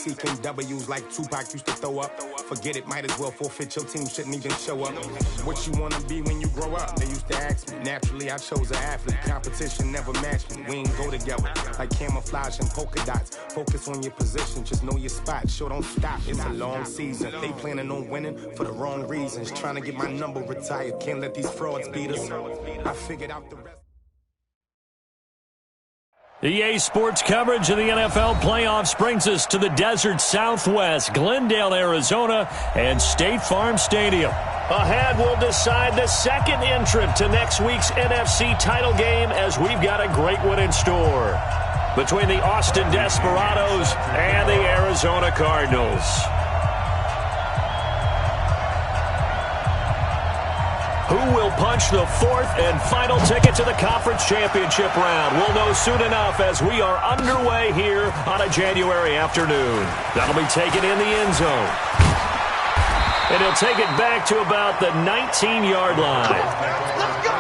seeking W's like Tupac used to throw up. Forget it, might as well forfeit, your team shouldn't even show up. What you wanna be when you grow up? They used to ask me. Naturally, I chose an athlete. Competition never matched me. We ain't go together like camouflage and polka dots. Focus on your position, just know your spot. Sure, don't stop, it's a long season. They planning on winning for the wrong reasons. Trying to get my number retired, can't let these frauds beat us. I figured out the rest. EA Sports coverage of the NFL playoffs brings us to the desert Southwest, Glendale, Arizona, and State Farm Stadium. Ahead, we'll decide the second entrant to next week's NFC title game as we've got a great one in store between the Austin Desperados and the Arizona Cardinals. Who will punch the fourth and final ticket to the conference championship round? We'll know soon enough as we are underway here on a January afternoon. That'll be taken in the end zone. And he'll take it back to about the 19-yard line. Let's go!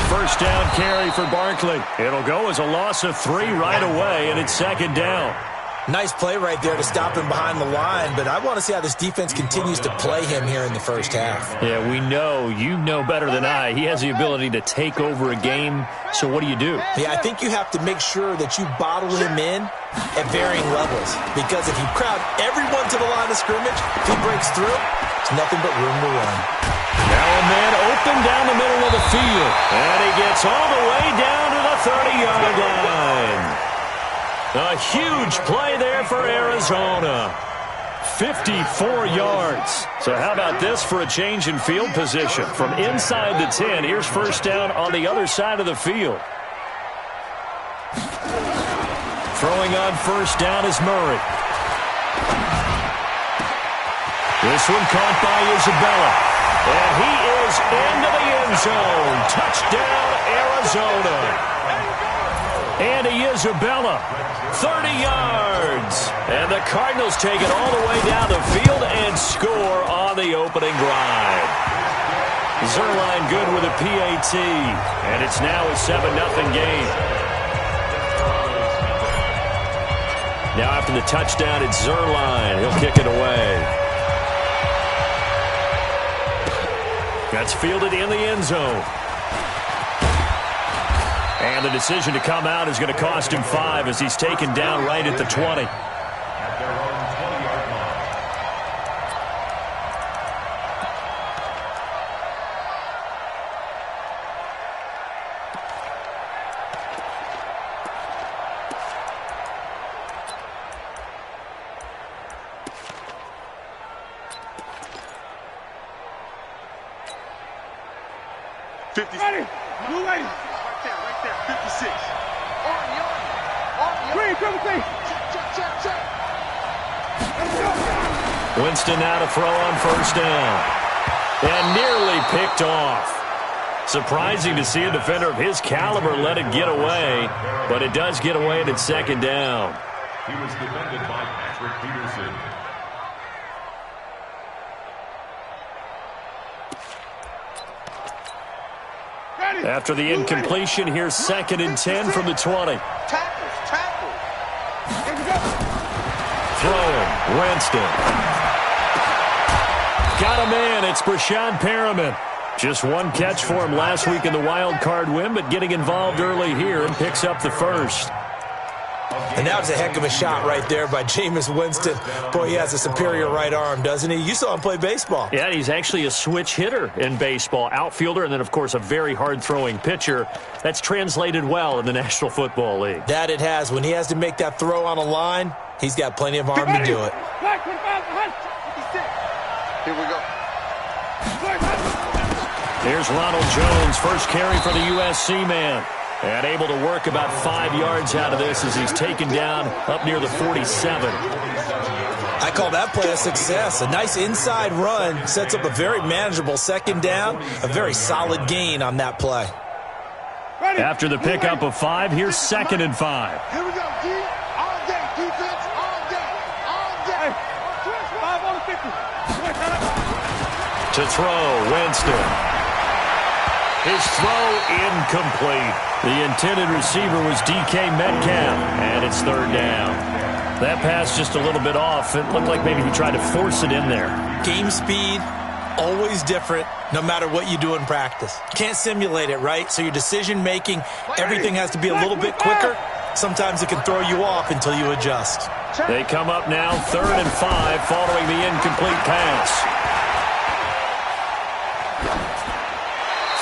First down carry for Barkley. It'll go as a loss of 3 right away, and it's second down. Nice play right there to stop him behind the line, but I want to see how this defense continues to play him here in the first half. Yeah, we know. You know better than I. He has the ability to take over a game, so what do? Yeah, I think you have to make sure that you bottle him in at varying levels, because if you crowd everyone to the line of scrimmage, if he breaks through, it's nothing but room to run. Now a man open down the middle of the field, and he gets all the way down to the 30-yard line. A huge play there for Arizona. 54 yards. So how about this for a change in field position? From inside the 10, here's first down on the other side of the field. Throwing on first down is Murray. This one caught by Isabella. And he is into the end zone. Touchdown, Arizona. Andy Isabella, 30 yards. And the Cardinals take it all the way down the field and score on the opening drive. Zerline good with a PAT. And it's now a 7-0 game. Now after the touchdown, it's Zerline. He'll kick it away. That's fielded in the end zone. And the decision to come out is going to cost him 5 as he's taken down right at the 20. Ready. Blue lady. Right there. 56. Green, triple T. Check. Winston now to throw on first down. And nearly picked off. Surprising to see a defender of his caliber let it get away, but it does get away and it's second down. He was defended by Patrick Peterson. After the incompletion, here's 2nd and 10 from the 20. Tackle. Throwing, Winston. Got a man, it's Brashad Perriman. Just one catch for him last week in the wild card win, but getting involved early here and picks up the first. And that was a heck of a shot right there by Jameis Winston. Boy, he has a superior right arm, doesn't he? You saw him play baseball. Yeah, he's actually a switch hitter in baseball. Outfielder, and then, of course, a very hard-throwing pitcher. That's translated well in the National Football League. That it has. When he has to make that throw on a line, he's got plenty of arm to do it. Here we go. Here's Ronald Jones, first carry for the USC man. And able to work about 5 yards out of this as he's taken down up near the 47. I call that play a success. A nice inside run sets up a very manageable second down, a very solid gain on that play. After the pickup of 5, here's 2nd and 5. Here we go, D. All day, defense, all day, all day. 5 on the 50. To throw, Winston. His throw incomplete. The intended receiver was DK Metcalf, and it's 3rd down. That pass just a little bit off. It looked like maybe he tried to force it in there. Game speed, always different, no matter what you do in practice. Can't simulate it, right? So your decision-making, everything has to be a little bit quicker. Sometimes it can throw you off until you adjust. They come up now 3rd and 5 following the incomplete pass.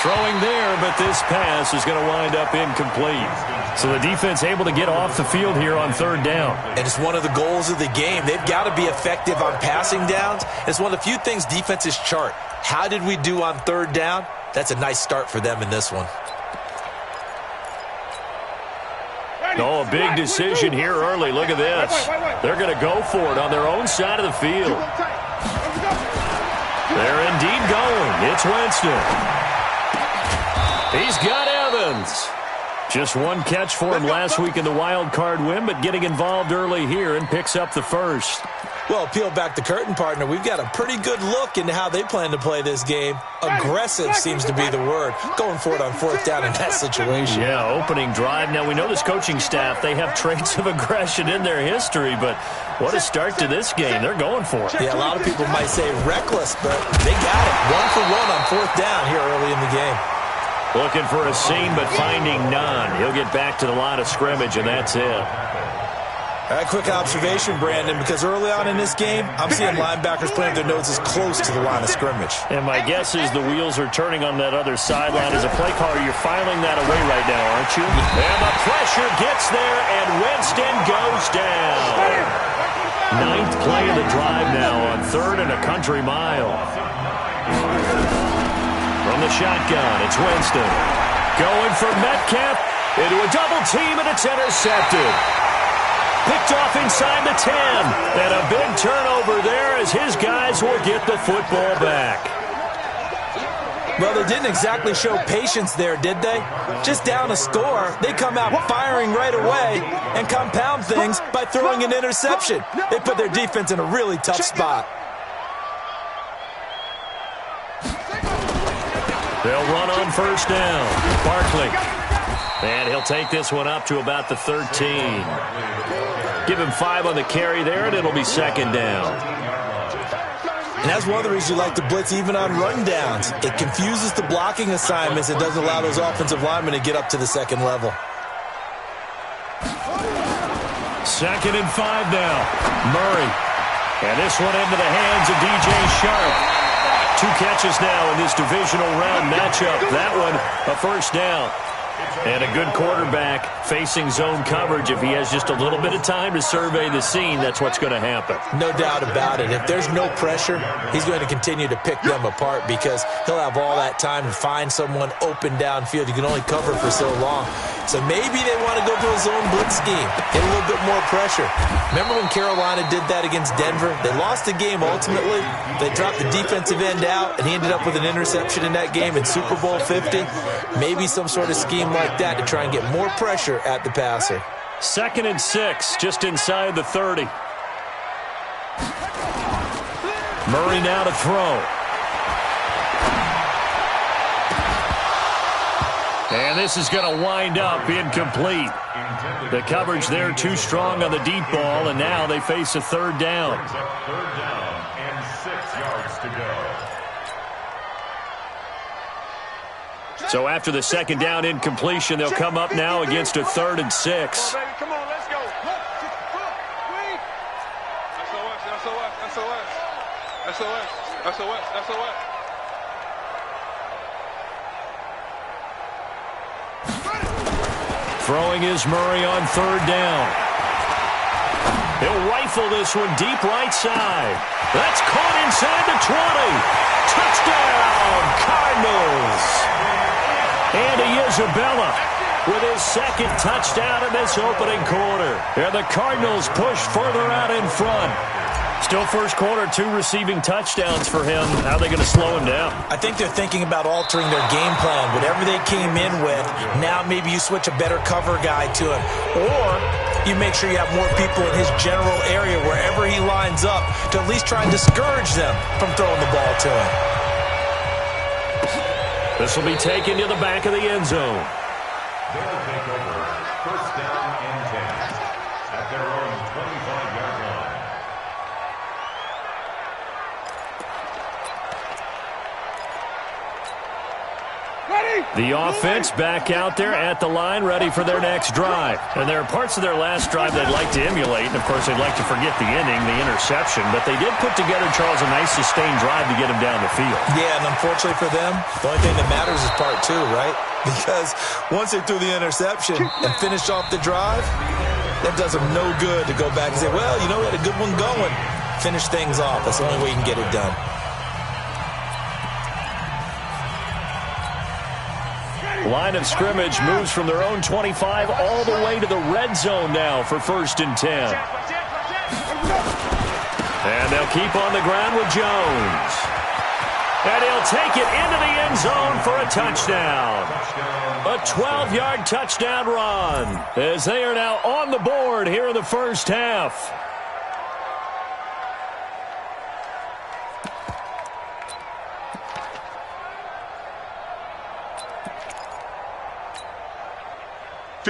Throwing there, but this pass is going to wind up incomplete. So the defense able to get off the field here on 3rd down. And it's one of the goals of the game. They've got to be effective on passing downs. It's one of the few things defenses chart. How did we do on 3rd down? That's a nice start for them in this one. Oh, a big decision here early. Look at this. They're going to go for it on their own side of the field. They're indeed going. It's Winston. He's got Evans. Just one catch for him last week in the wild card win, but getting involved early here and picks up the first. Well, peel back the curtain, partner. We've got a pretty good look into how they plan to play this game. Aggressive seems to be the word. Going for it on 4th down in that situation. Yeah, opening drive. Now, we know this coaching staff, they have traits of aggression in their history, but what a start to this game. They're going for it. Yeah, a lot of people might say reckless, but they got it. 1 for 1 on 4th down here early in the game. Looking for a seam, but finding none. He'll get back to the line of scrimmage, and that's it. All right, quick observation, Brandon, because early on in this game, I'm seeing linebackers playing their noses close to the line of scrimmage. And my guess is the wheels are turning on that other sideline. As a play caller, you're filing that away right now, aren't you? And the pressure gets there, and Winston goes down. 9th play of the drive now on 3rd and a country mile. From the shotgun, it's Winston. Going for Metcalf into a double team, and it's intercepted. Picked off inside the 10. And a big turnover there as his guys will get the football back. Well, they didn't exactly show patience there, did they? Just down a score, they come out firing right away and compound things by throwing an interception. They put their defense in a really tough spot. They'll run on 1st down. Barkley. And he'll take this one up to about the 13. Give him 5 on the carry there, and it'll be 2nd down. And that's one of the reasons you like to blitz even on run downs. It confuses the blocking assignments. It doesn't allow those offensive linemen to get up to the 2nd level. 2nd and 5 now. Murray. And this one into the hands of DJ Sharp. 2 catches now in this divisional round matchup. That one, a 1st down. And a good quarterback facing zone coverage. If he has just a little bit of time to survey the scene, that's what's going to happen. No doubt about it. If there's no pressure, he's going to continue to pick them apart because he'll have all that time to find someone open downfield. You can only cover for so long. So maybe they want to go to a zone blitz scheme, get a little bit more pressure. Remember when Carolina did that against Denver? They lost the game ultimately. They dropped the defensive end out, and he ended up with an interception in that game in Super Bowl 50. Maybe some sort of scheme like that to try and get more pressure at the passer. 2nd and 6, just inside the 30. Murray now to throw. And this is going to wind up incomplete. The coverage there too strong on the deep ball, and now they face a 3rd down. 3rd down and 6 yards to go. So after the 2nd down incompletion, they'll come up now against a 3rd and 6. Come on, let's go. SOS. Throwing is Murray on 3rd down. He'll rifle this one deep right side. That's caught inside the 20. Touchdown, Cardinals. Andy Isabella with his 2nd touchdown in this opening quarter. And the Cardinals push further out in front. Still first quarter, 2 receiving touchdowns for him. How are they going to slow him down? I think they're thinking about altering their game plan. Whatever they came in with, now maybe you switch a better cover guy to him. Or you make sure you have more people in his general area wherever he lines up to at least try and discourage them from throwing the ball to him. This will be taken to the back of the end zone. They'll take over first down and 10 at their own 25-yard line. The offense back out there at the line, ready for their next drive. And there are parts of their last drive they'd like to emulate, and, of course, they'd like to forget the ending, the interception. But they did put together, Charles, a nice sustained drive to get him down the field. Yeah, and unfortunately for them, the only thing that matters is part 2, right? Because once they threw the interception and finished off the drive, that does them no good to go back and say, well, you know, we had a good one going. Finish things off. That's the only way you can get it done. Line of scrimmage moves from their own 25 all the way to the red zone now for 1st and 10. And they'll keep on the ground with Jones. And he'll take it into the end zone for a touchdown. A 12-yard touchdown run as they are now on the board here in the first half.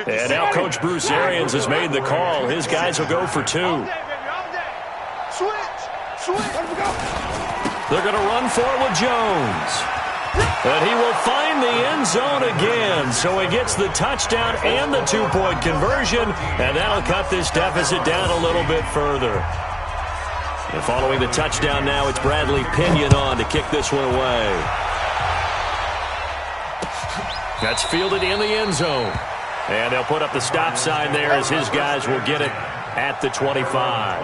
And now Coach Bruce Arians has made the call. His guys will go for 2. They're going to run for it with Jones. And he will find the end zone again. So he gets the touchdown and the 2-point conversion. And that'll cut this deficit down a little bit further. And following the touchdown now, it's Bradley Pinion on to kick this one away. That's fielded in the end zone. And they'll put up the stop sign there as his guys will get it at the 25.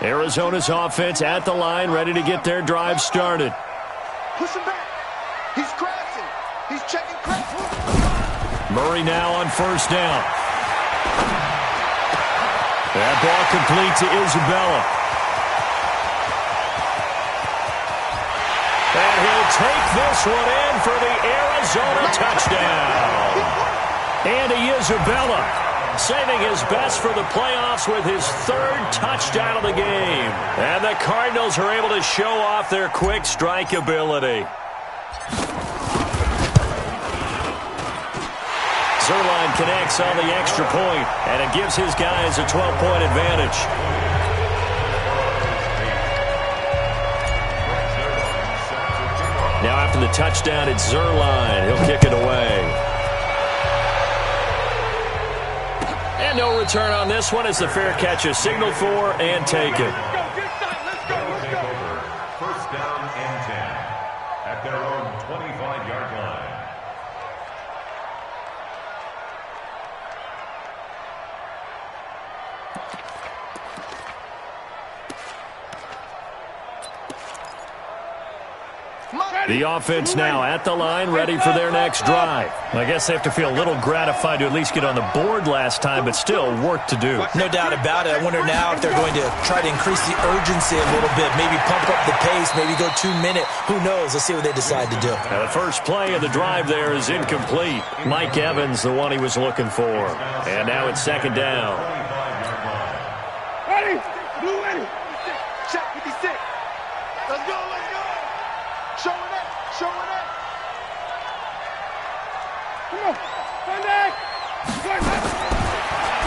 Arizona's offense at the line, ready to get their drive started. Push him back. He's crashing. He's checking crash. Murray now on 1st down. That ball complete to Isabella. And he'll take this one in for the Arizona touchdown. Andy Isabella saving his best for the playoffs with his 3rd touchdown of the game. And the Cardinals are able to show off their quick strike ability. Zerline connects on the extra point, and it gives his guys a 12-point advantage. Now after the touchdown, it's Zerline. He'll kick it away. And no return on this one as the fair catch is signaled for and taken. They'll take over first down and 10 at their own 25-yard line. The offense now at the line, ready for their next drive. I guess they have to feel a little gratified to at least get on the board last time, but still work to do. No doubt about it. I wonder now if they're going to try to increase the urgency a little bit, maybe pump up the pace, maybe go 2-minute. Who knows? Let's see what they decide to do. Now the first play of the drive there is incomplete. Mike Evans, the one he was looking for. And now it's 2nd down. Ready? Blue ready. Check 56. Let's go, let's go. Showing it, showing it. Come on, Sunday.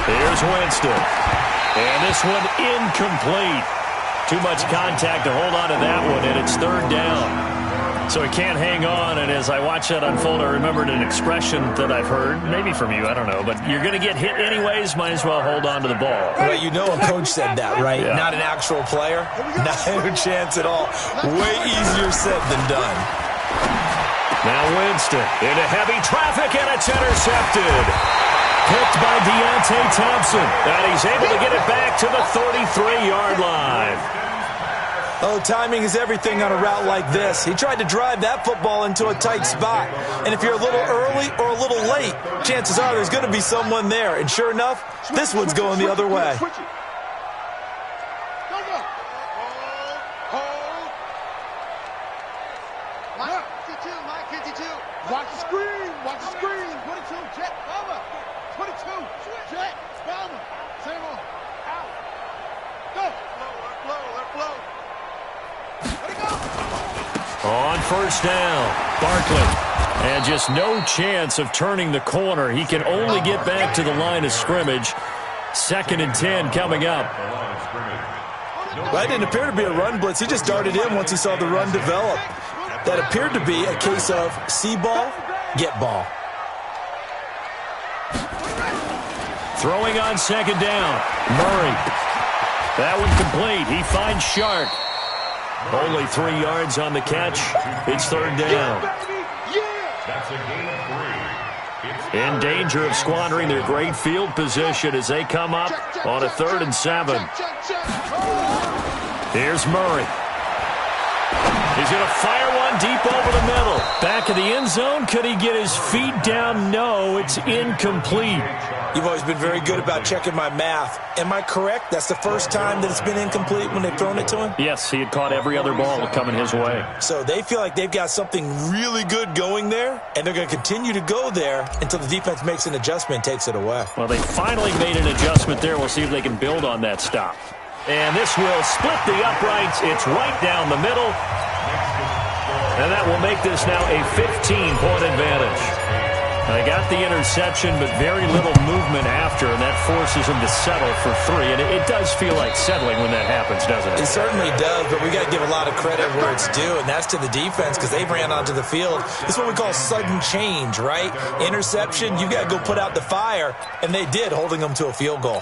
Here's Winston. And this one incomplete. Too much contact to hold on to that one, and it's 3rd down. So he can't hang on, and as I watch that unfold, I remembered an expression that I've heard, maybe from you, I don't know, but you're going to get hit anyways, might as well hold on to the ball. Well, you know a coach said that, right? Yeah. Not an actual player. Not a chance at all. Way easier said than done. Now Winston into heavy traffic, and it's intercepted. Picked by Deontay Thompson, and he's able to get it back to the 33-yard line. Oh, timing is everything on a route like this. He tried to drive that football into a tight spot. And if you're a little early or a little late, chances are there's going to be someone there. And sure enough, this one's going the other way. Watch the screen. Watch the screen. 22, jet, bomber. 22, jet, bomber. Same on. Out. Go. Let flow. Let it go. On first down, Barkley. And just no chance of turning the corner. He can only get back to the line of scrimmage. 2nd and 10 coming up. That didn't appear to be a run blitz. He just darted in once he saw the run develop. That appeared to be a case of see ball, get ball. Throwing on 2nd down. Murray. That one complete. He finds Shark. Only 3 yards on the catch. It's 3rd down. That's a gain of 3. In danger of squandering their great field position as they come up on a 3rd and 7. Here's Murray. He's going to fire one deep over the middle. Back of the end zone. Could he get his feet down? No, it's incomplete. You've always been very good about checking my math. Am I correct? That's the first time that it's been incomplete when they've thrown it to him? Yes, he had caught every other ball coming his way. So they feel like they've got something really good going there, and they're going to continue to go there until the defense makes an adjustment and takes it away. Well, they finally made an adjustment there. We'll see if they can build on that stop. And this will split the uprights. It's right down the middle. And that will make this now a 15-point advantage. They got the interception, but very little movement after, and that forces them to settle for 3. And it does feel like settling when that happens, doesn't it? It certainly does, but we got to give a lot of credit where it's due, and that's to the defense because they ran onto the field. It's what we call sudden change, right? Interception, you got to go put out the fire, and they did, holding them to a field goal.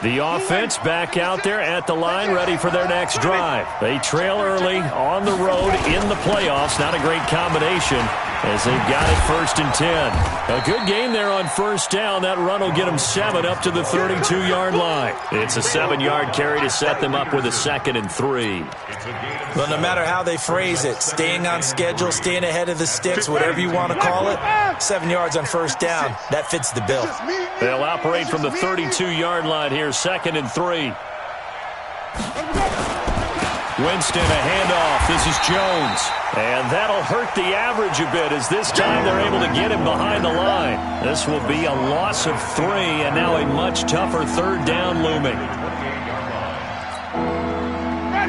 The offense back out there at the line, ready for their next drive. They trail early on the road in the playoffs. Not a great combination as they've got it 1st and 10. A good game there on 1st down. That run will get them 7 up to the 32-yard line. It's a 7-yard carry to set them up with a 2nd and 3. Well, no matter how they phrase it, staying on schedule, staying ahead of the sticks, whatever you want to call it, 7 yards on 1st down, that fits the bill. They'll operate from the 32-yard line here, 2nd and 3. Winston, a handoff. This is Jones. And that'll hurt the average a bit as this time they're able to get him behind the line. This will be a loss of 3 and now a much tougher 3rd down looming.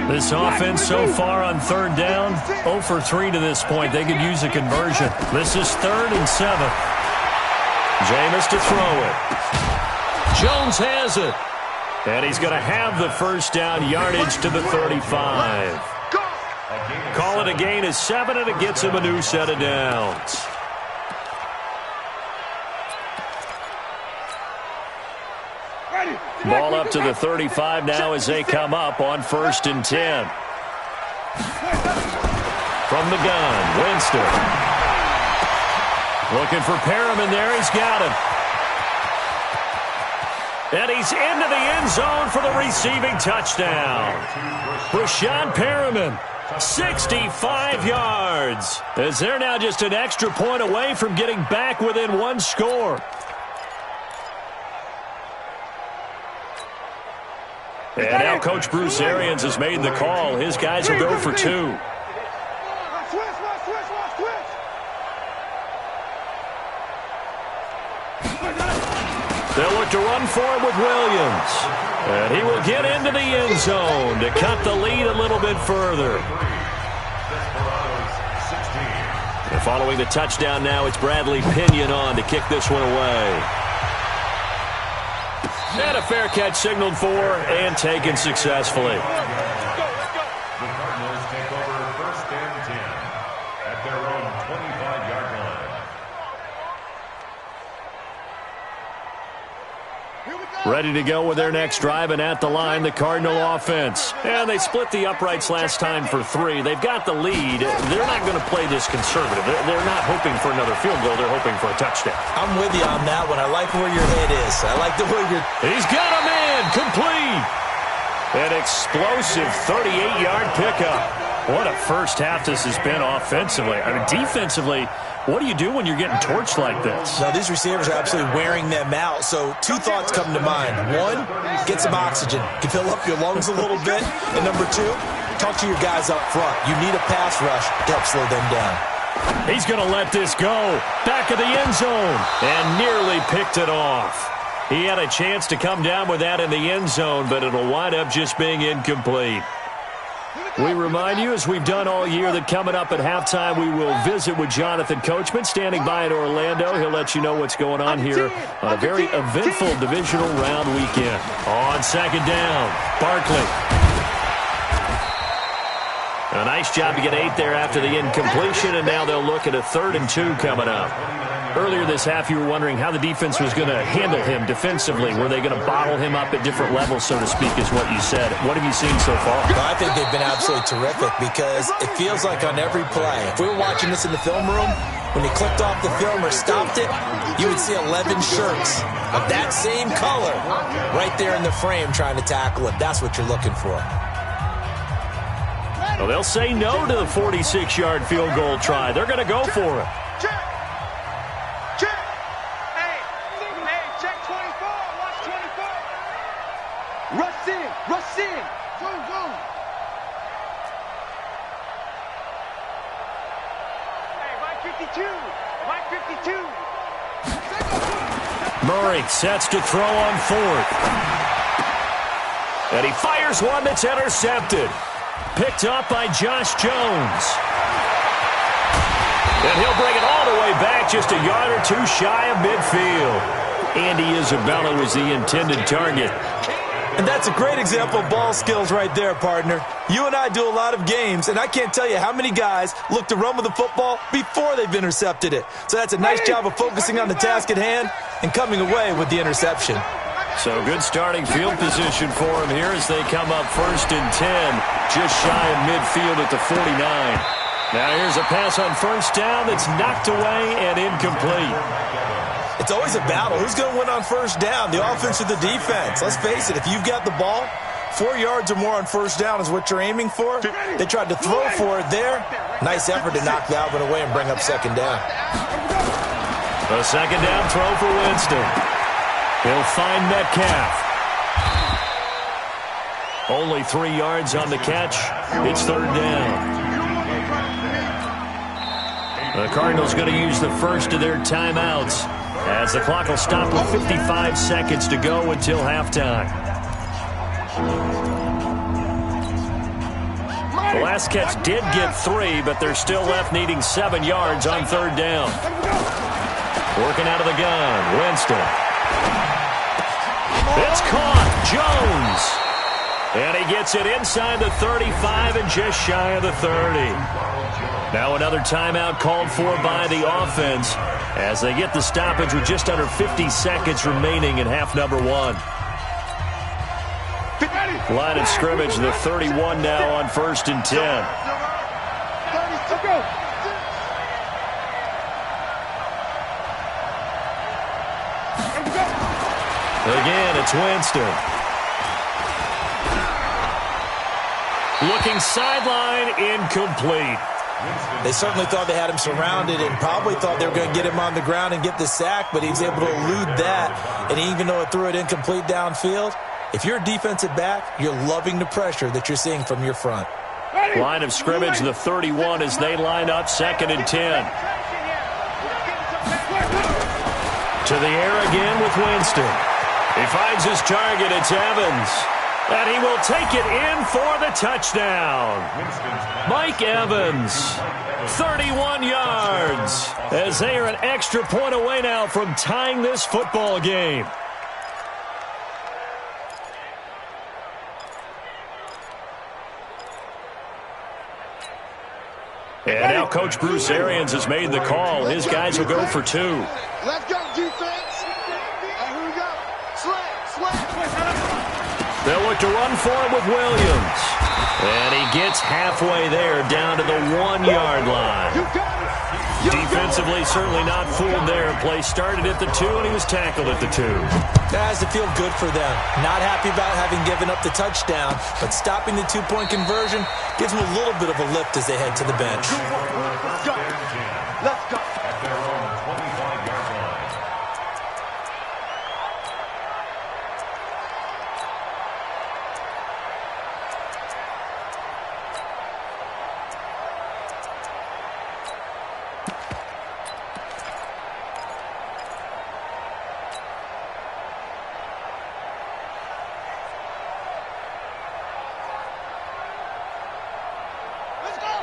This offense so far on 3rd down, 0 for 3 to this point. They could use a conversion. This is 3rd and 7. Jameis to throw it. Jones has it. And he's going to have the 1st down yardage to the 35. Call it a gain of 7, and it gets him a new set of downs. Ball up to the 35 now as they come up on 1st and 10. From the gun, Winston. Looking for Perriman there. He's got him. And he's into the end zone for the receiving touchdown. Brashad Perriman, 65 yards. As they're now just an extra point away from getting back within 1 score. And now Coach Bruce Arians has made the call. His guys will go for 2. They'll look to run for it with Williams. And he will get into the end zone to cut the lead a little bit further. And following the touchdown now, it's Bradley Pinion on to kick this one away. And a fair catch signaled for and taken successfully. The Cardinals take over 1st and 10 at their own 25-yard line. Ready to go with their next drive, and at the line, the Cardinal offense. And they split the uprights last time for 3. They've got the lead. They're not going to play this conservative. They're not hoping for another field goal. They're hoping for a touchdown. I'm with you on that one. I like where your head is. I like the way you're... He's got him in. Complete. An explosive 38-yard pickup. What a first half this has been offensively. I mean, defensively, what do you do when you're getting torched like this? Now, these receivers are absolutely wearing them out. So 2 thoughts come to mind. 1, get some oxygen. You fill up your lungs a little bit. And number 2, talk to your guys up front. You need a pass rush to help slow them down. He's going to let this go. Back of the end zone. And nearly picked it off. He had a chance to come down with that in the end zone, but it'll wind up just being incomplete. We remind you, as we've done all year, that coming up at halftime, we will visit with Jonathan Coachman, standing by in Orlando. He'll let you know what's going on here on a very eventful divisional round weekend. On second down, Barkley. A nice job to get 8 there after the incompletion, and now they'll look at a 3rd and 2 coming up. Earlier this half, you were wondering how the defense was going to handle him defensively. Were they going to bottle him up at different levels, so to speak, is what you said. What have you seen so far? Well, I think they've been absolutely terrific because it feels like on every play, if we were watching this in the film room, when he clicked off the film or stopped it, you would see 11 shirts of that same color right there in the frame trying to tackle it. That's what you're looking for. Well, they'll say no to the 46-yard field goal try. They're going to go for it. Murray sets to throw on 4th. And he fires one that's intercepted. Picked up by Josh Jones. And he'll bring it all the way back, just a yard or 2 shy of midfield. Andy Isabella was the intended target. And that's a great example of ball skills right there, partner. You and I do a lot of games, and I can't tell you how many guys look to run with the football before they've intercepted it. So that's a nice job of focusing on the task at hand and coming away with the interception. So good starting field position for him here as they come up 1st and 10, just shy of midfield at the 49. Now here's a pass on 1st down that's knocked away and incomplete. It's always a battle. Who's going to win on 1st down, the offense or the defense? Let's face it, if you've got the ball, 4 yards or more on 1st down is what you're aiming for. They tried to throw for it there. Nice effort to knock Valvin away and bring up 2nd down. A 2nd down throw for Winston. He'll find Metcalf. Only 3 yards on the catch. It's 3rd down. The Cardinals going to use the first of their timeouts as the clock will stop with 55 seconds to go until halftime. The last catch did get 3, but they're still left needing 7 yards on 3rd down. Working out of the gun, Winston. It's caught, Jones. And he gets it inside the 35 and just shy of the 30. Now another timeout called for by the offense as they get the stoppage with just under 50 seconds remaining in half number 1. Line of scrimmage, the 31 now on 1st and 10. Again, it's Winston. Looking sideline, incomplete. They certainly thought they had him surrounded and probably thought they were going to get him on the ground and get the sack, but he was able to elude that. And even though it threw it incomplete downfield, if you're a defensive back, you're loving the pressure that you're seeing from your front. Line of scrimmage, the 31 as they line up 2nd and 10. To the air again with Winston. He finds his target, it's Evans. And he will take it in for the touchdown. Mike Evans, 31 yards, as they are an extra point away now from tying this football game. And now Coach Bruce Arians has made the call. His guys will go for 2. Let's go, defense. Here we go. Slant. They'll look to run for him with Williams. And he gets halfway there, down to the 1-yard line. Defensively, certainly not fooled there. Play started at the 2, and he was tackled at the 2. That has to feel good for them. Not happy about having given up the touchdown, but stopping the 2-point conversion gives them a little bit of a lift as they head to the bench. Let's go. Let's go. At their own 25-yard line.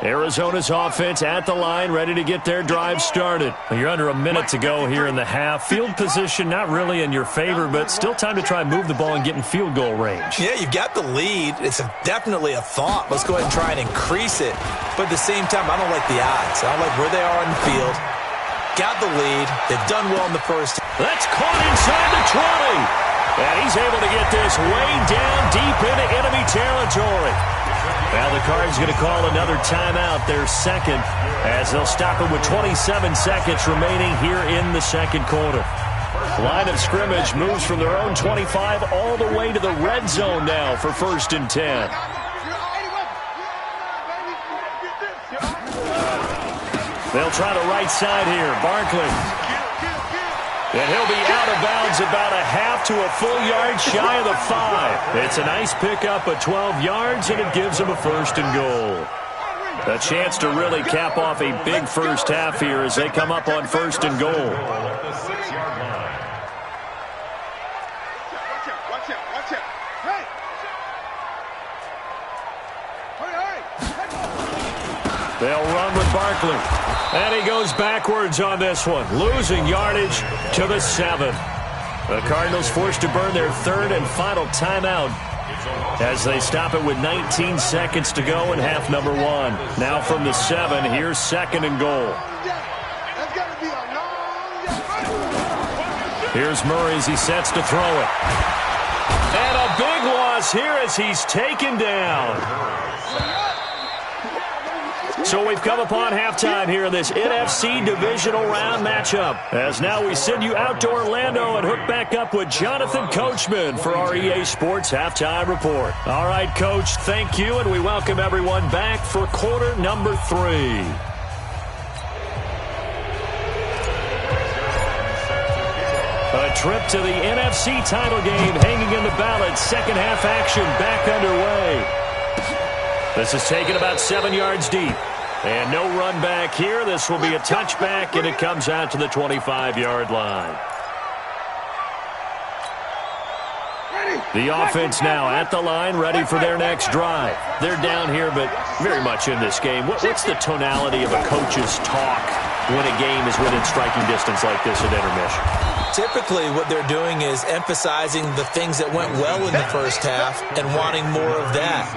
Arizona's offense at the line, ready to get their drive started. You're under a minute to go here in the half. Field position not really in your favor, but still time to try and move the ball and get in field goal range. Yeah, you've got the lead. It's definitely a thought. Let's go ahead and try and increase it. But at the same time, I don't like the odds. I don't like where they are on the field. Got the lead. They've done well in the first. That's caught inside the 20. And he's able to get this way down deep into enemy territory. Now the Cards going to call another timeout, their second, as they'll stop it with 27 seconds remaining here in the second quarter. Line of scrimmage moves from their own 25 all the way to the red zone now for 1st and 10. They'll try the right side here. Barkley. And he'll be out of bounds about a half to a full yard shy of the 5. It's a nice pickup of 12 yards, and it gives them a 1st and goal. A chance to really cap off a big first half here as they come up on 1st and goal. At the 6-yard line. Watch it. Hey! Hurry! They'll run with Barkley. And he goes backwards on this one, losing yardage to the 7. The Cardinals forced to burn their 3rd and final timeout as they stop it with 19 seconds to go in half number 1. Now from the 7, here's 2nd and goal. Here's Murray as he sets to throw it. And a big loss here as he's taken down. So we've come upon halftime here in this NFC divisional round matchup. As now we send you out to Orlando and hook back up with Jonathan Coachman for our EA Sports Halftime Report. All right, Coach, thank you, and we welcome everyone back for quarter number 3. A trip to the NFC title game hanging in the balance. Second half action back underway. This is taken about 7 yards deep. And no run back here. This will be a touchback, and it comes out to the 25-yard line. The offense now at the line, ready for their next drive. They're down here, but very much in this game. What's the tonality of a coach's talk when a game is within striking distance like this at intermission? Typically, what they're doing is emphasizing the things that went well in the first half and wanting more of that.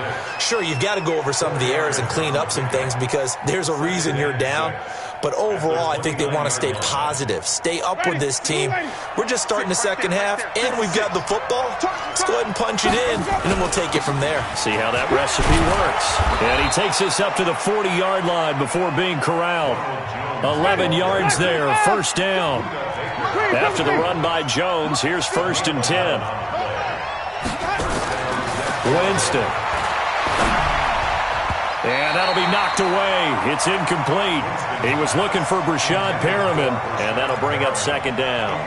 Sure, you've got to go over some of the errors and clean up some things because there's a reason you're down. But overall, I think they want to stay positive, stay up with this team. We're just starting the second half, and we've got the football. Let's go ahead and punch it in, and then we'll take it from there. See how that recipe works. And he takes us up to the 40-yard line before being corralled. 11 yards there, 1st down. After the run by Jones, here's 1st and 10. Winston. And that'll be knocked away. It's incomplete. He was looking for Brashad Perriman, and that'll bring up 2nd down.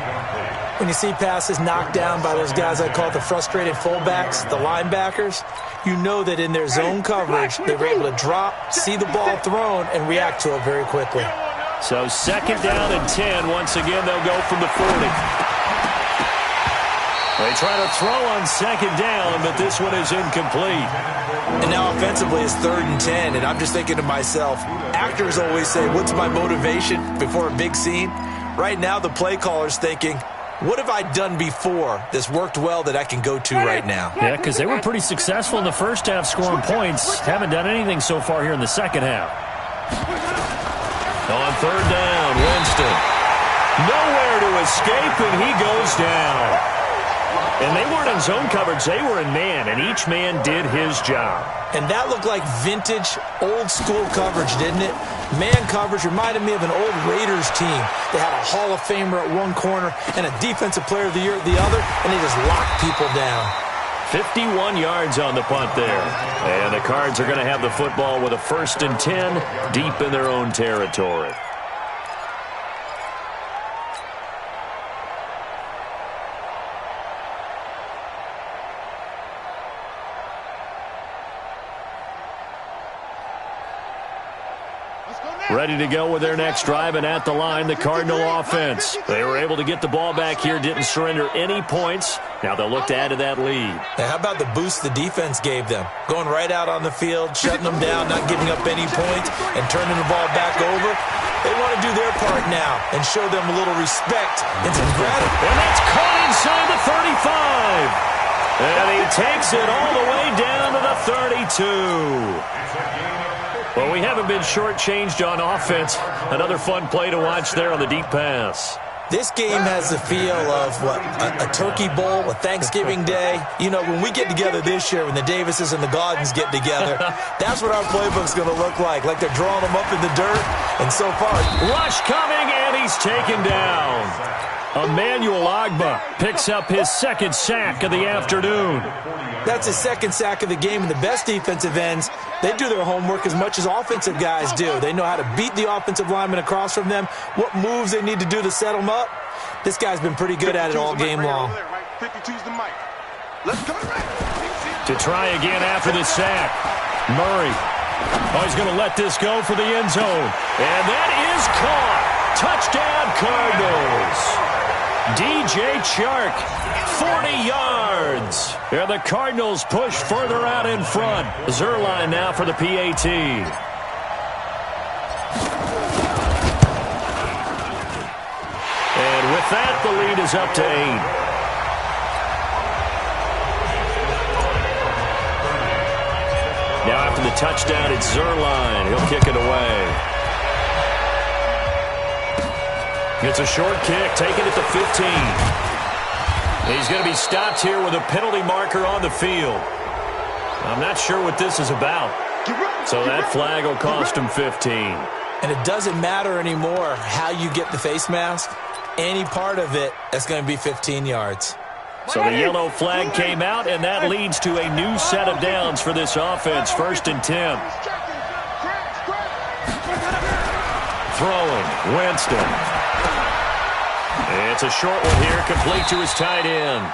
When you see passes knocked down by those guys I call the frustrated fullbacks, the linebackers, you know that in their zone coverage, they were able to drop, see the ball thrown, and react to it very quickly. So 2nd down and 10. Once again, they'll go from the 40. They try to throw on 2nd down, but this one is incomplete. And now offensively it's 3rd and 10, and I'm just thinking to myself, actors always say, what's my motivation before a big scene? Right now the play caller's thinking, what have I done before that's worked well that I can go to right now? Yeah, because they were pretty successful in the first half scoring points. Haven't done anything so far here in the second half. On 3rd down, Winston. Nowhere to escape, and he goes down. And they weren't in zone coverage. They were in man, and each man did his job. And that looked like vintage, old-school coverage, didn't it? Man coverage reminded me of an old Raiders team. They had a Hall of Famer at one corner and a Defensive Player of the Year at the other, and they just locked people down. 51 yards on the punt there. And the Cards are going to have the football with a 1st and 10 deep in their own territory. Ready to go with their next drive, and at the line, the Cardinal offense. They were able to get the ball back here, didn't surrender any points. Now they'll look to add to that lead. Now, how about the boost the defense gave them? Going right out on the field, shutting them down, not giving up any points, and turning the ball back over. They want to do their part now and show them a little respect and some gratitude. And that's caught inside the 35. And he takes it all the way down to the 32. Well, we haven't been shortchanged on offense. Another fun play to watch there on the deep pass. This game has the feel of, what, a turkey bowl, a Thanksgiving day. You know, when we get together this year, when the Davises and the Gaudens get together, that's what our playbook's going to look like they're drawing them up in the dirt. And so far, rush coming, and he's taken down. Emmanuel Agba picks up his 2nd sack of the afternoon. That's his 2nd sack of the game, and the best defensive ends, they do their homework as much as offensive guys do. They know how to beat the offensive lineman across from them, what moves they need to do to set them up. This guy's been pretty good at it all game long. To try again after the sack. Murray. Oh, he's going to let this go for the end zone. And that is caught. Touchdown, Cardinals. DJ Chark, 40 yards. And the Cardinals push further out in front. Zerline now for the PAT. And with that, the lead is up to 8. Now after the touchdown, it's Zerline. He'll kick it away. It's a short kick, taken at the 15. He's going to be stopped here with a penalty marker on the field. I'm not sure what this is about. So that flag will cost him 15. And it doesn't matter anymore how you get the face mask. Any part of it, that's going to be 15 yards. So the yellow flag came out, and that leads to a new set of downs for this offense. 1st and 10. Throwing, Winston. It's a short one here, complete to his tight end.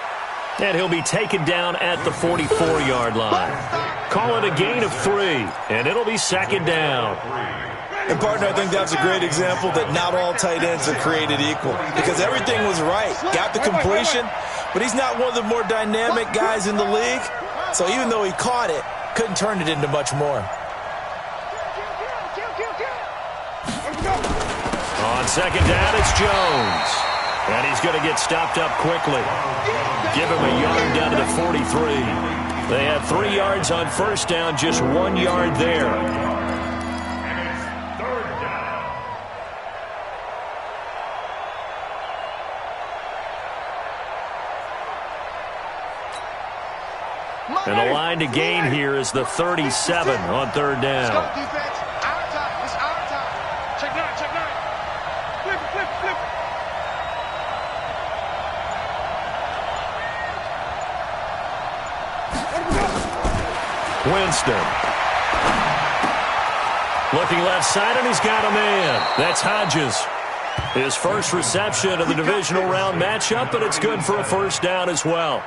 And he'll be taken down at the 44-yard line. Call it a gain of 3, and it'll be 2nd down. And, partner, I think that's a great example that not all tight ends are created equal. Because everything was right. Got the completion, but he's not one of the more dynamic guys in the league. So even though he caught it, couldn't turn it into much more. On 2nd down, it's Jones. And he's going to get stopped up quickly. Give him a yard down to the 43. They have 3 yards on 1st down, just 1 yard there. And the line to gain here is the 37 on 3rd down. Let's go, defense. Our time. It's our time. Check 9, check 9. Flip, flip, flip. Winston. Looking left side, and he's got a man. That's Hodges. His first reception of the divisional round matchup, but it's good for a 1st down as well.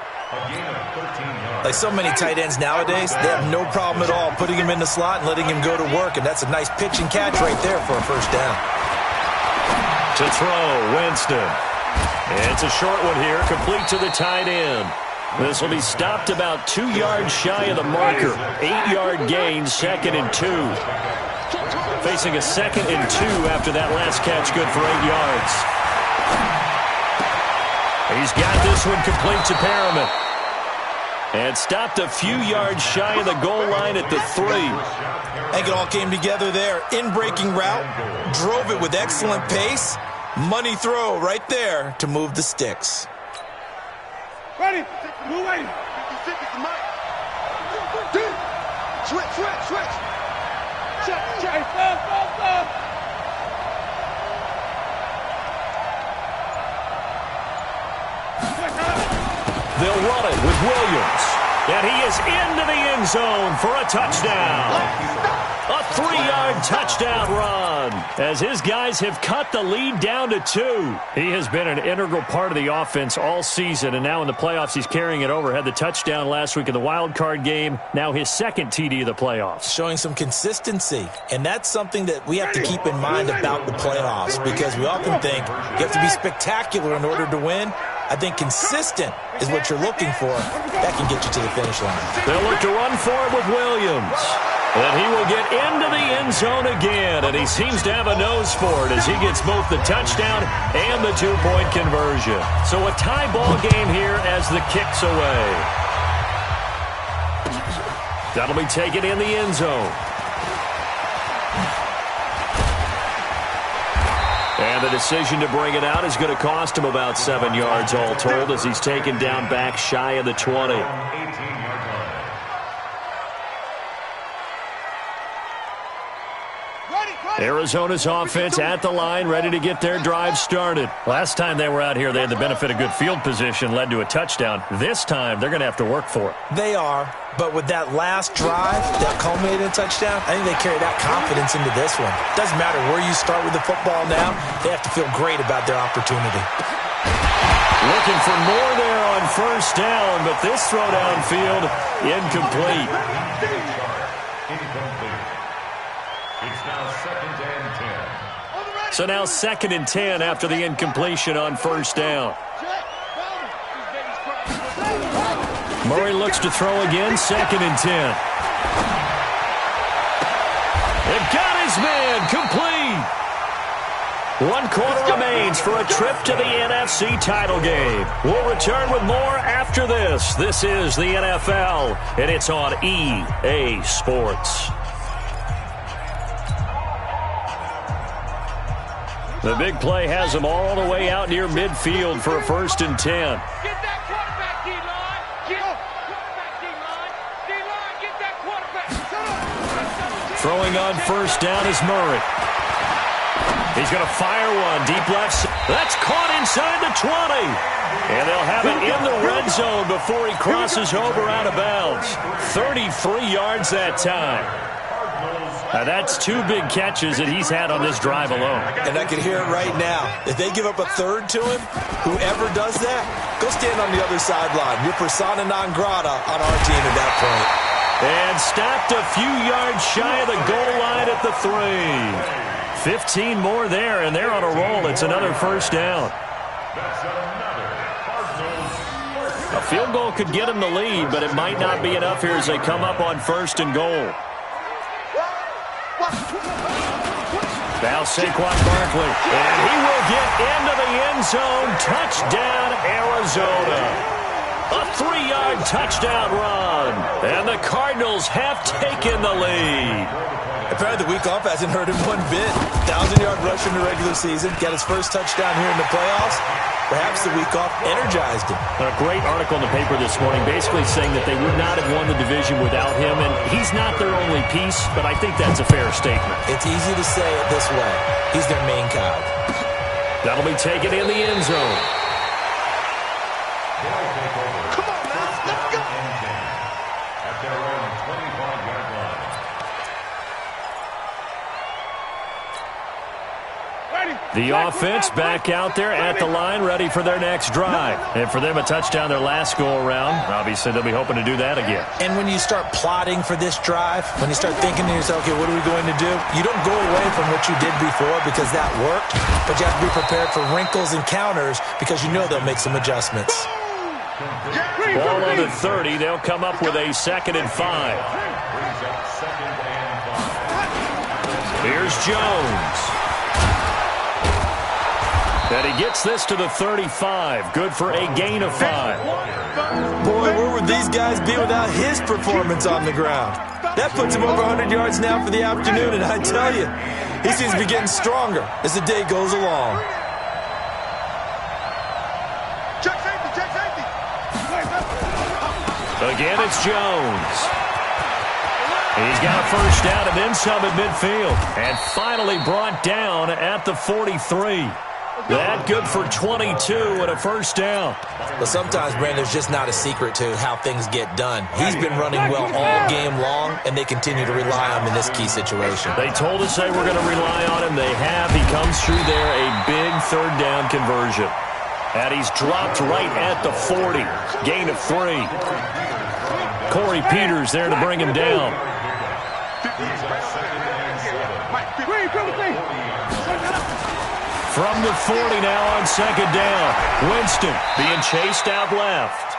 Like so many tight ends nowadays, they have no problem at all putting him in the slot and letting him go to work, and that's a nice pitch and catch right there for a 1st down. To throw, Winston. It's a short one here, complete to the tight end. This will be stopped about 2 yards shy of the marker. 8-yard gain, 2nd and 2. Facing a 2nd and 2 after that last catch, good for 8 yards. He's got this one complete to Perriman. And stopped a few yards shy of the goal line at the 3. I think it all came together there. In-breaking route, drove it with excellent pace. Money throw right there to move the sticks. Ready? Move ready. Switch. Check. Stop. They'll run it with Williams. And he is into the end zone for a touchdown. A 3-yard touchdown run as his guys have cut the lead down to 2. He has been an integral part of the offense all season, and now in the playoffs he's carrying it over. Had the touchdown last week in the wild card game. Now his second TD of the playoffs. Showing some consistency, and that's something that we have to keep in mind about the playoffs because we often think you have to be spectacular in order to win. I think consistent is what you're looking for. That can get you to the finish line. They'll look to run for it with Williams. And he will get into the end zone again, and he seems to have a nose for it as he gets both the touchdown and the 2-point conversion. So a tie ball game here as the kick's away. That'll be taken in the end zone. And the decision to bring it out is going to cost him about 7 yards all told as he's taken down back shy of the 20. Arizona's offense at the line, ready to get their drive started. Last time they were out here, they had the benefit of good field position, led to a touchdown. This time, they're going to have to work for it. They are, but with that last drive that culminated in a touchdown, I think they carry that confidence into this one. Doesn't matter where you start with the football now, they have to feel great about their opportunity. Looking for more there on first down, but this throw downfield, incomplete. It's now 2nd and 10. So now 2nd and 10 after the incompletion on first down. Murray looks to throw again, 2nd and 10. They've got his man, complete. 1 quarter remains for a trip to the NFC title game. We'll return with more after this. This is the NFL, and it's on EA Sports. The big play has them all the way out near midfield for a 1st and 10. Get that quarterback, D-line. Get quarterback, D-line. D-line, get that quarterback. Throwing on first down is Murray. He's going to fire one deep left. That's caught inside the 20. And they'll have it in the red zone before he crosses over out of bounds. 33 yards that time. Now that's 2 big catches that he's had on this drive alone. And I can hear it right now. If they give up a third to him, whoever does that, go stand on the other sideline. You're persona non grata on our team at that point. And stopped a few yards shy of the goal line at the 3. 15 more there, and they're on a roll. It's another first down. A field goal could get them the lead, but it might not be enough here as they come up on 1st and goal. Now Saquon Barkley, and he will get into the end zone. Touchdown, Arizona. A 3-yard touchdown run, and the Cardinals have taken the lead. Apparently the week off hasn't hurt him one bit. 1,000-yard rush in the regular season. Got his first touchdown here in the playoffs. Perhaps the week off energized him. A great article in the paper this morning basically saying that they would not have won the division without him, and he's not their only piece, but I think that's a fair statement. It's easy to say it this way. He's their main cog. That'll be taken in the end zone. Come on, man. Let's go. At their own 25-yard line. The offense back out there at the line, ready for their next drive. And for them, a touchdown their last go-around. Obviously, they'll be hoping to do that again. And when you start plotting for this drive, when you start thinking to yourself, okay, what are we going to do? You don't go away from what you did before because that worked, but you have to be prepared for wrinkles and counters because you know they'll make some adjustments. Ball on the 30. They'll come up with a 2nd and 5. Here's Jones. And he gets this to the 35. Good for a gain of 5. Boy, where would these guys be without his performance on the ground? That puts him over 100 yards now for the afternoon, and I tell you, he seems to be getting stronger as the day goes along. Check safety, check safety. Again, it's Jones. He's got a first down and then some at midfield. And finally brought down at the 43. That good for 22 and a first down. But sometimes, Brandon, there's just not a secret to how things get done. He's been running well all game long, and they continue to rely on him in this key situation. They told us they were going to rely on him. They have. He comes through there, a big third down conversion. And he's dropped right at the 40. Gain of 3. Corey Peters there to bring him down. From the 40 now on second down. Winston being chased out left.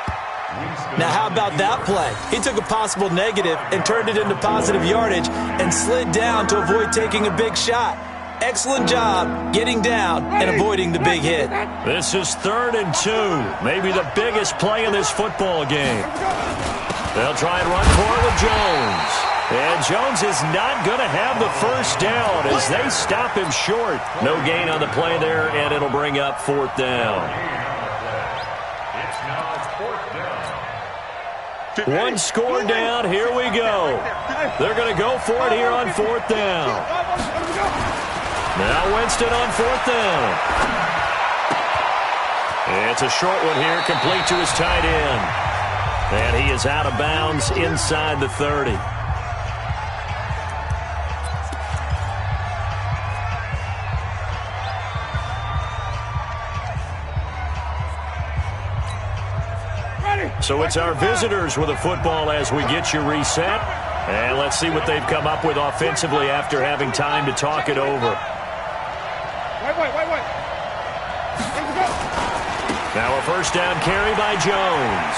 Now, how about that play? He took a possible negative and turned it into positive yardage and slid down to avoid taking a big shot. Excellent job getting down and avoiding the big hit. This is 3rd and 2. Maybe the biggest play in this football game. They'll try and run for it with Jones. And Jones is not going to have the first down as they stop him short. No gain on the play there, and it'll bring up 4th down. It's now 4th down. One score down. Here we go. They're going to go for it here on 4th down. Now Winston on 4th down. It's a short one here, complete to his tight end. And he is out of bounds inside the 30. So it's our visitors with a football as we get you reset. And let's see what they've come up with offensively after having time to talk it over. Wait. Now a first down carry by Jones.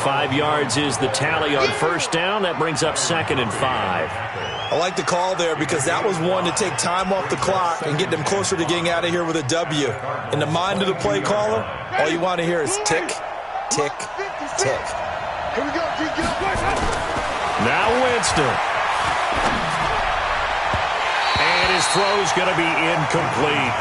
5 yards is the tally on first down. That brings up 2nd and 5. I like the call there because that was one to take time off the clock and get them closer to getting out of here with a W. In the mind of the play caller, all you want to hear is tick, tick, tick. Here we go. Now Winston. And his throw's going to be incomplete.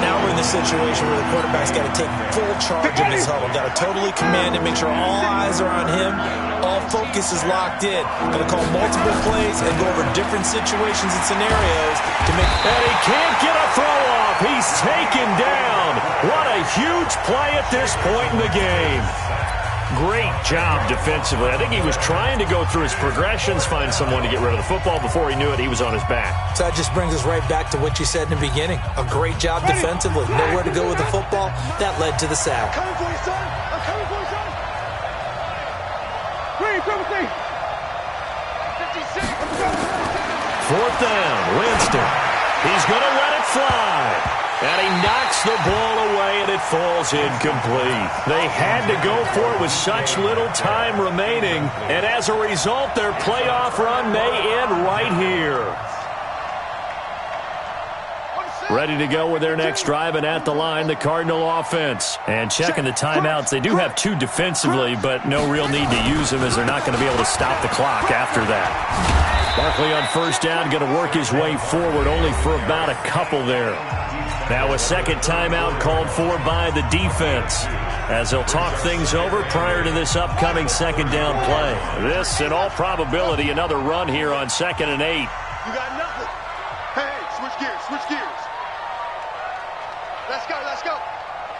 Now we're in the situation where the quarterback's got to take full charge of his huddle. Got to totally command it, make sure all eyes are on him. All focus is locked in. Going to call multiple plays and go over different situations and scenarios to make... And he can't get a throw off. He's taken down. What a huge play at this point in the game. Great job defensively. I think he was trying to go through his progressions, find someone to get rid of the football. Before he knew it, he was on his back. So that just brings us right back to what you said in the beginning. A great job defensively. Nowhere to go with the football. That led to the sack. I'm coming for you, son. I'm coming for you, son. Green, come with me. 56. 4th down, Winston. He's going to let it fly. And he knocks the ball away, and it falls incomplete. They had to go for it with such little time remaining. And as a result, their playoff run may end right here. Ready to go with their next drive, and at the line, the Cardinal offense. And checking the timeouts, they do have 2 defensively, but no real need to use them as they're not going to be able to stop the clock after that. Barkley on first down, going to work his way forward, only for about a couple there. Now a second timeout called for by the defense as they'll talk things over prior to this upcoming second down play. This, in all probability, another run here on 2nd and 8. You got nothing. Hey, switch gears. Let's go.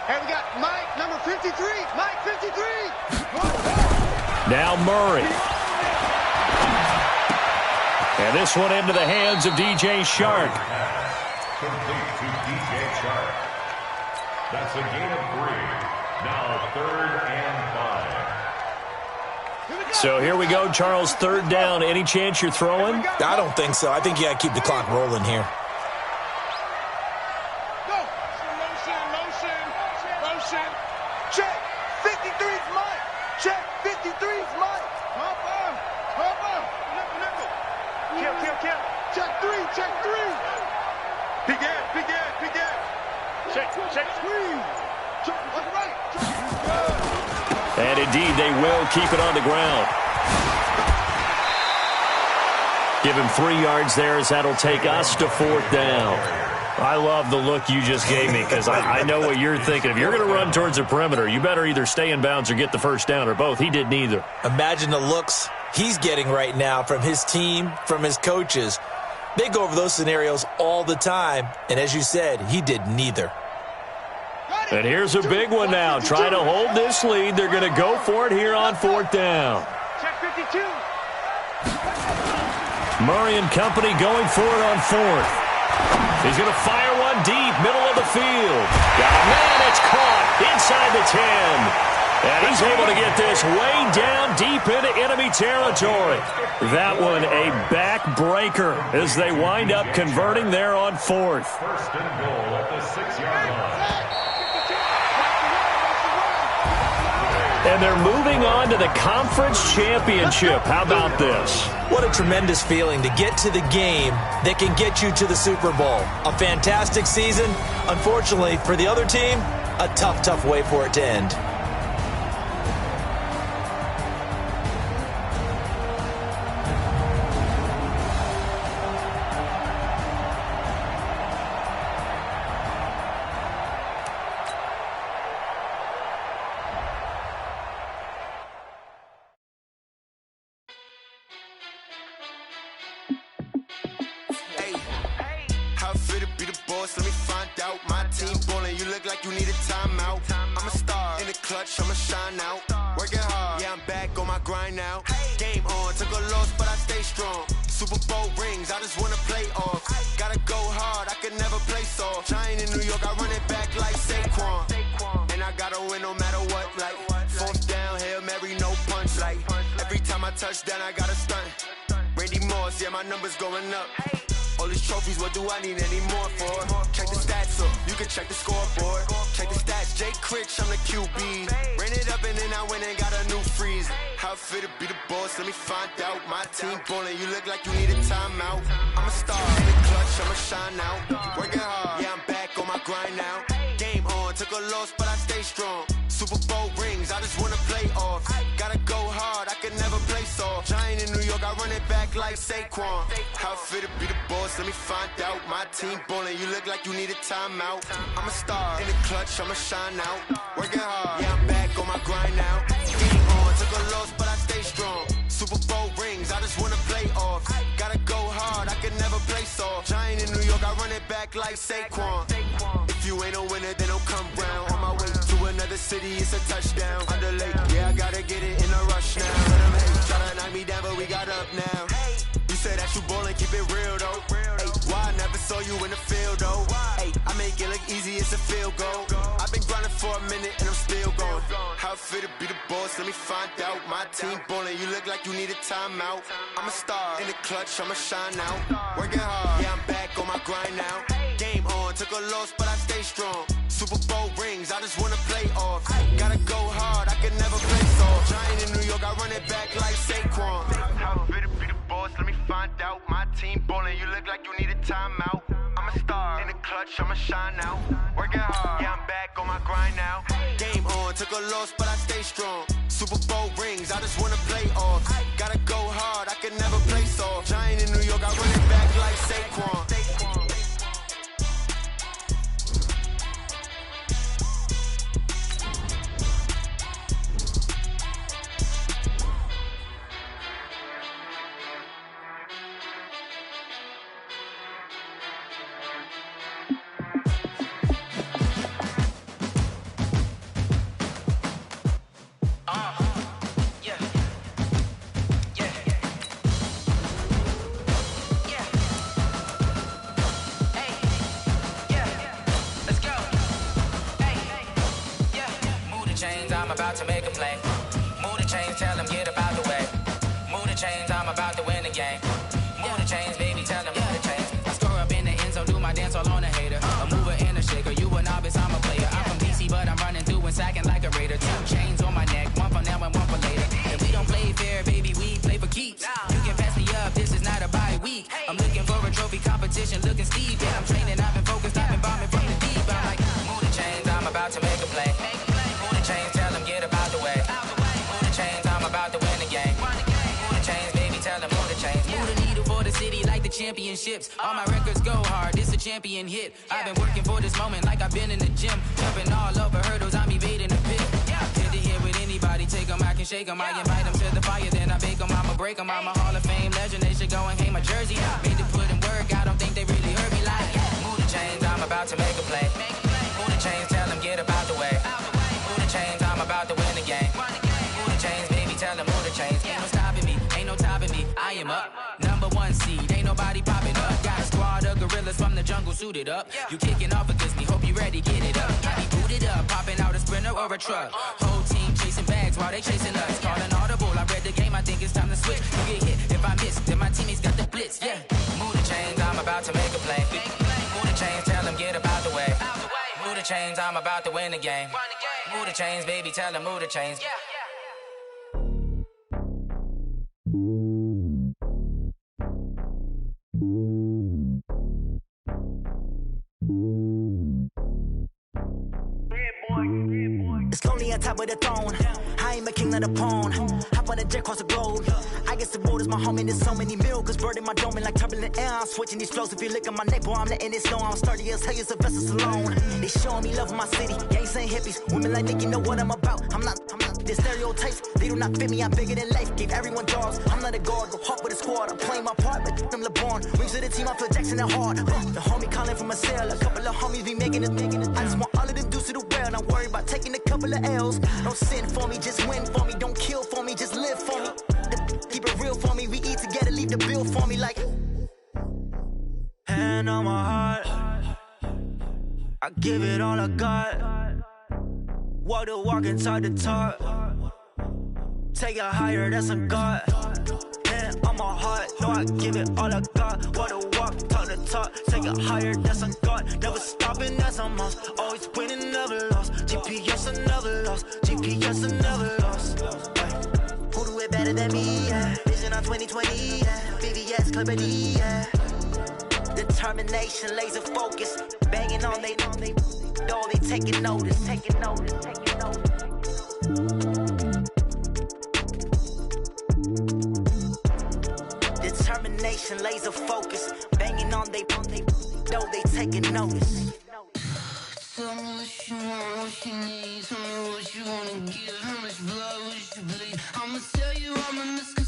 Hey, we got Mike, number 53. Mike, 53. Now Murray. And this one into the hands of DJ Shark. Complete to DJ Shark. That's a gain of 3. Now 3rd and 5. So here we go, Charles, 3rd down. Any chance you're throwing? I don't think so. I think you got to keep the clock rolling here. Go. Motion. Check. 53's Mike. Check. 53's Mike. Hopper. Nickel. Kill. Check 3. Big Ed. Check. Screen. Check. Right. And indeed, they will keep it on the ground. Give him 3 yards there as that'll take us to 4th down. I love the look you just gave me because I know what you're thinking. If you're going to run towards the perimeter, you better either stay in bounds or get the first down, or both. He did neither. Imagine the looks he's getting right now from his team, from his coaches. They go over those scenarios all the time, and as you said, he did neither. And here's a big one now. Trying to hold this lead. They're going to go for it here on 4th down. Check 52. Murray and company going for it on 4th. He's going to fire one deep, middle of the field. Got a man, it's caught inside the 10. And he's able to get this way down deep into enemy territory. That one a backbreaker as they wind up converting there on 4th. First and goal at the 6-yard line. And they're moving on to the conference championship. How about this? What a tremendous feeling to get to the game that can get you to the Super Bowl. A fantastic season. Unfortunately, for the other team, a tough, tough way for it to end. Let me find out my team ballin'. You look like you need a timeout. I'm a star in the clutch, I'ma shine out. Working hard, yeah, I'm back on my grind now. Game on, took a loss, but I stay strong. Super Bowl rings, I just wanna play off. Gotta go hard, I can never play soft. Giant in New York, I run it back like Saquon. And I gotta win no matter what, like 4th down, Hail Mary, no punch. Like every time I touch down, I gotta stunt. Randy Moss, yeah, my numbers going up. All these trophies, what do I need any more for? Check the stats up, you can check the scoreboard. Check the stats, Jay Critch, I'm the QB. Ran it up and then I went and got a new freeze. How it fit to be the boss, let me find out. My team ballin', you look like you need a timeout. I'm a star in the clutch, I'ma shine out. Working hard, yeah, I'm back on my grind now. Game on, took a loss, but I stay strong. Super Bowl rings, I just wanna play off. Gotta go hard, I can never play soft. Giant in New York, I run it back like Saquon. How it fit to be the boss, let me find out. My team ballin', you look like you need a timeout. I'm a star in the clutch, I'ma shine out. Working hard, yeah, I'm back on my grind now. Game on, took a loss, but I stay strong. Super Bowl rings, I just wanna play off. Gotta go hard, I can never play soft. Giant in New York, I run it back like Saquon. If you ain't a winner, then don't come round. On my way to another city, it's a touchdown. Underlay, yeah, I gotta get it in a rush now. Let them hate, try to knock me down, but we got up now. You say that you ballin', keep it real though. Hey, why I never saw you in the field though? Hey, I make it look easy, it's a field goal. I've been grinding for a minute and I'm still going. How it fit to be the boss, let me find out. My team ballin', you look like you need a timeout. I'm a star in the clutch, I'ma shine out. Working hard, yeah, I'm back on my grind now. Game on, took a loss, but I stay strong. Super Bowl rings, I just wanna play off. Gotta go hard, I can never play soft. Giant in New York, I run it back like Saquon. How it fit to be the boss, let me find out. My team ballin', you look like you need a timeout. I'm a star in the clutch, I'ma shine out. Working hard, yeah, I'm back on my grind now. Game on, took a loss, but I stay strong. Super Bowl rings, I just wanna play off. Gotta go hard, I can never play soft. Giant in New York, I run it back like Saquon. I'm about to make a play. Move the chains, tell them get about the way. Move the chains, I'm about to win the game. Move the chains, baby, tell them move the chains. I score up in the end zone, do my dance all on a hater. A mover and a shaker, you a novice, I'm a player. I'm from DC, but I'm running through and sacking like a raider. 2 chains on my neck, one for now and one for later. And we don't play fair, baby, we play for keeps. You can pass me up, this is not a bye week. I'm looking for a trophy competition, looking steep. Yeah, I'm training, I've been focused, I've been bombing from the deep. I'm like, move the chains, I'm about to make a play. Move the chains, tell them get about the way. Move the chains, I'm about to championships. All my records go hard, it's a champion hit. I've been working for this moment like I've been in the gym. Jumping all over hurdles, I'm evading the pit. Hit the hit with anybody, take them, I can shake them. I invite them to the fire, then I bake them, I'ma break them. I'm a Hall of Fame legend, they should go and hang my jersey. Made to put in work, I don't think they really heard me like, move the chains, I'm about to make a play. Move the chains, tell them get up out the way. Move the chains, I'm about to win the game. Move the chains, baby, tell them move the chains. Ain't no stopping me, ain't no topping me, I am up. Number one seed, ain't nobody popping up. Got a squad of gorillas from the jungle suited up. You kicking off against me, hope you ready, get it up. I be booted up, popping out a sprinter or a truck. Whole team chasing bags while they chasing us. Calling audible, I read the game, I think it's time to switch. You get hit, if I miss, then my teammates got the blitz, yeah. Move the chains, I'm about to make a play. Move the chains, tell them get up out the way. Move the chains, I'm about to win the game. Move the chains, baby, tell them move the chains. It's lonely on top of the throne. I ain't a king of the pawn. Hop on a jet across the globe. I guess the road is my home and there's so many milks. Bird in my dome and like turbulent air. I'm switching these flows. If you look at my neck, boy, I'm letting it snow. I'm sturdy as hell as a vessel alone. They showing me love in my city. Gangs ain't hippies. Women like Nick, you know what I'm about. I'm not the stereotypes. They do not fit me. I'm bigger than life. Gave everyone jobs. I'm not a guard. Go hard with a squad. I'm playing my part, but them LeBron. Rings to the team. I feel Jackson and hard. The homie calling from a cell. A couple of homies be making it. I just want all of them dudes to do well. Not worry about taking a couple of L's. Don't sin for me, just win for me. Don't kill for me, just live for me. Keep it real for me. We eat together, leave the bill for me like. Hand on my heart, I give it all I got. Walk the walk and talk the talk. Take it higher, that's a God. Hand on my heart, no, I give it all I got. Walk the walk, talk the talk. Take it higher, that's a God. Never stopping, that's a must. Always winning, never lost. GPS, I never lost. GPS, I never lost. Who do it better than me? Yeah. Vision on 2020. Yeah. VVS, Clarity. Yeah. Determination, laser focus. Banging on they door, they taking notice. Taking notice. Taking notice. Determination, laser focus. Banging on they door, they taking notice. Tell me what you want, what you need. Tell me what you wanna give. How much blood would you bleed? I'ma tell you I'm a misconception.